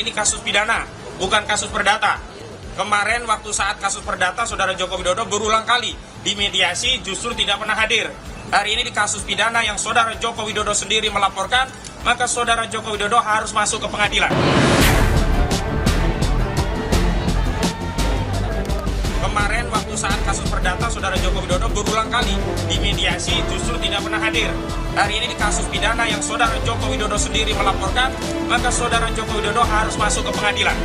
ini kasus pidana, bukan kasus perdata. Kemarin waktu saat kasus perdata, Saudara Joko Widodo berulang kali dimediasi justru tidak pernah hadir. Hari ini di kasus pidana yang Saudara Joko Widodo sendiri melaporkan, maka Saudara Joko Widodo harus masuk ke pengadilan. Kemarin waktu saat kasus perdata, Saudara Joko Widodo berulang kali dimediasi justru tidak pernah hadir. Hari ini di kasus pidana yang Saudara Joko Widodo sendiri melaporkan, maka Saudara Joko Widodo harus masuk ke pengadilan.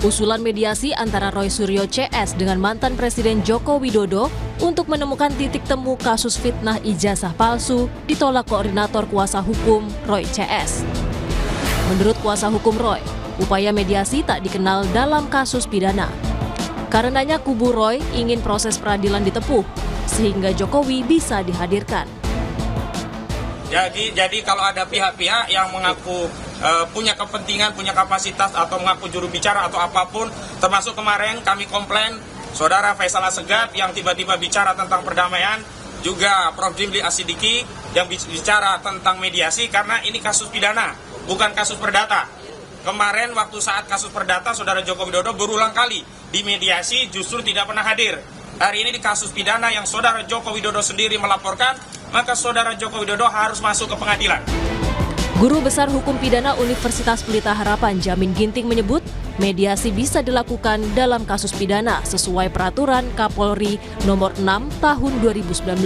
Usulan mediasi antara Roy Suryo CS dengan mantan Presiden Joko Widodo untuk menemukan titik temu kasus fitnah ijazah palsu ditolak koordinator kuasa hukum Roy CS. Menurut kuasa hukum Roy, upaya mediasi tak dikenal dalam kasus pidana. Karenanya kubu Roy ingin proses peradilan ditempuh, sehingga Jokowi bisa dihadirkan. Jadi kalau ada pihak-pihak yang mengaku punya kepentingan, punya kapasitas atau mengaku juru bicara atau apapun, termasuk kemarin kami komplain Saudara Faisal Assegaf yang tiba-tiba bicara tentang perdamaian, juga Prof. Jimli Asidiki yang bicara tentang mediasi, karena ini kasus pidana, bukan kasus perdata. Kemarin waktu saat kasus perdata, Saudara Joko Widodo berulang kali dimediasi justru tidak pernah hadir. Hari ini di kasus pidana yang Saudara Joko Widodo sendiri melaporkan, maka Saudara Joko Widodo harus masuk ke pengadilan. Guru Besar Hukum Pidana Universitas Pelita Harapan Jamin Ginting menyebut mediasi bisa dilakukan dalam kasus pidana sesuai peraturan Kapolri nomor 6 tahun 2019.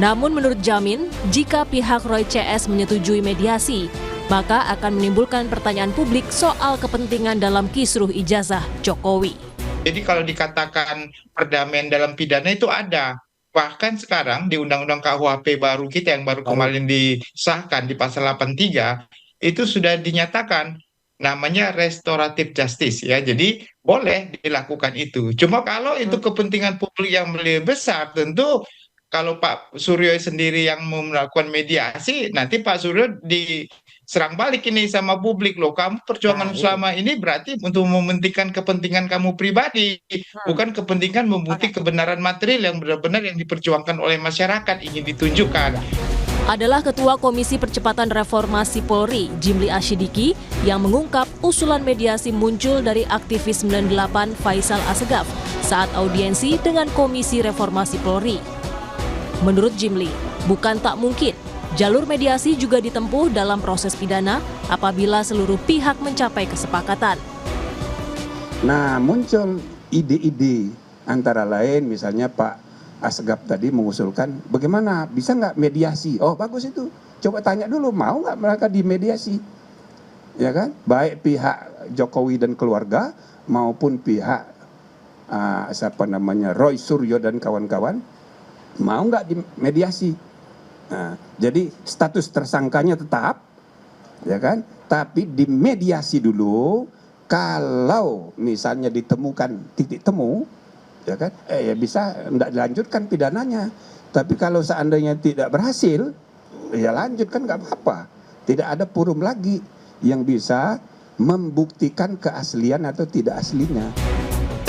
Namun menurut Jamin, jika pihak Roy CS menyetujui mediasi, maka akan menimbulkan pertanyaan publik soal kepentingan dalam kisruh ijazah Jokowi. Jadi kalau dikatakan perdamaian dalam pidana itu ada. Bahkan sekarang di Undang-Undang KUHP baru kita yang baru kemarin disahkan di pasal 83, itu sudah dinyatakan namanya restoratif justice ya. Jadi boleh dilakukan itu. Cuma kalau itu kepentingan publik yang lebih besar, tentu kalau Pak Suryo sendiri yang melakukan mediasi, nanti Pak Suryo diserang balik ini sama publik, loh kamu perjuangan selama ini berarti untuk mementingkan kepentingan kamu pribadi, bukan kepentingan membukti kebenaran material yang benar-benar yang diperjuangkan oleh masyarakat ingin ditunjukkan. Adalah Ketua Komisi Percepatan Reformasi Polri, Jimli Asidiki, yang mengungkap usulan mediasi muncul dari aktivis 98 Faisal Assegaf saat audiensi dengan Komisi Reformasi Polri. Menurut Jimli, bukan tak mungkin jalur mediasi juga ditempuh dalam proses pidana apabila seluruh pihak mencapai kesepakatan. Nah, muncul ide-ide antara lain misalnya Pak Assegaf tadi mengusulkan bagaimana bisa nggak mediasi? Oh bagus itu, coba tanya dulu mau nggak mereka dimediasi, ya kan? Baik pihak Jokowi dan keluarga maupun pihak Roy Suryo dan kawan-kawan mau nggak dimediasi? Nah, jadi status tersangkanya tetap, ya kan? Tapi dimediasi dulu. Kalau misalnya ditemukan titik temu, ya kan? Ya bisa tidak dilanjutkan pidananya. Tapi kalau seandainya tidak berhasil, ya lanjutkan nggak apa-apa. Tidak ada forum lagi yang bisa membuktikan keaslian atau tidak aslinya.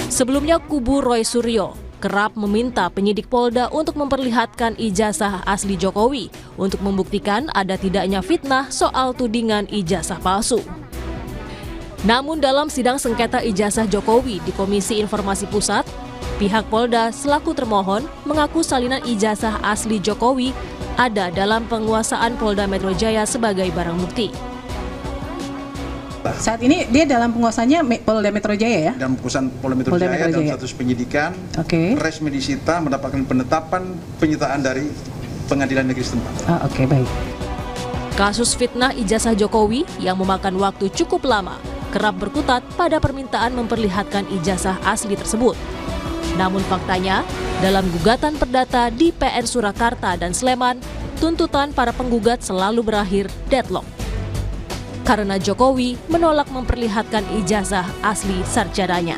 Sebelumnya kubu Roy Suryo kerap meminta penyidik Polda untuk memperlihatkan ijazah asli Jokowi untuk membuktikan ada tidaknya fitnah soal tudingan ijazah palsu. Namun dalam sidang sengketa ijazah Jokowi di Komisi Informasi Pusat, pihak Polda selaku termohon mengaku salinan ijazah asli Jokowi ada dalam penguasaan Polda Metro Jaya sebagai barang bukti. Saat ini dia dalam penguasaannya Polda Metro Jaya ya? Dalam penguasaan Polda Metro Jaya dalam status penyidikan, resmi disita mendapatkan penetapan penyitaan dari Pengadilan Negeri setempat. Baik. Kasus fitnah ijazah Jokowi yang memakan waktu cukup lama kerap berkutat pada permintaan memperlihatkan ijazah asli tersebut. Namun faktanya, dalam gugatan perdata di PN Surakarta dan Sleman, tuntutan para penggugat selalu berakhir deadlock. Karena Jokowi menolak memperlihatkan ijazah asli sarjananya.